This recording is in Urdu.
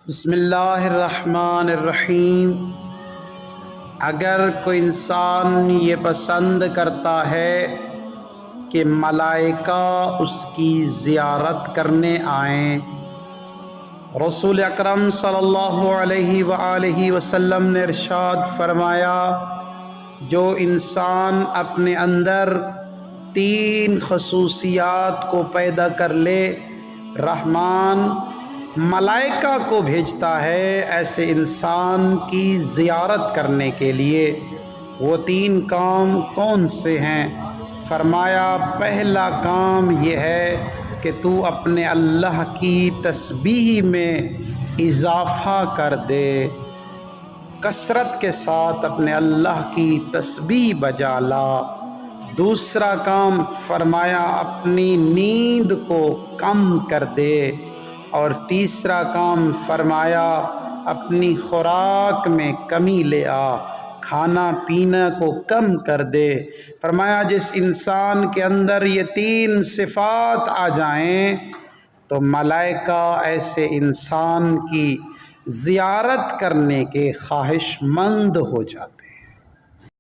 بسم اللہ الرحمن الرحیم۔ اگر کوئی انسان یہ پسند کرتا ہے کہ ملائکہ اس کی زیارت کرنے آئیں، رسول اکرم صلی اللہ علیہ وآلہ وسلم نے ارشاد فرمایا، جو انسان اپنے اندر 3 خصوصیات کو پیدا کر لے، رحمان ملائکہ کو بھیجتا ہے ایسے انسان کی زیارت کرنے کے لیے۔ وہ 3 کام کون سے ہیں؟ فرمایا، پہلا کام یہ ہے کہ تو اپنے اللہ کی تسبیح میں اضافہ کر دے، کثرت کے ساتھ اپنے اللہ کی تسبیح بجا لا۔ دوسرا کام فرمایا، اپنی نیند کو کم کر دے، اور تیسرا کام فرمایا، اپنی خوراک میں کمی لے آ، کھانا پینا کو کم کر دے۔ فرمایا جس انسان کے اندر یہ 3 صفات آ جائیں تو ملائکہ ایسے انسان کی زیارت کرنے کے خواہش مند ہو جاتے ہیں۔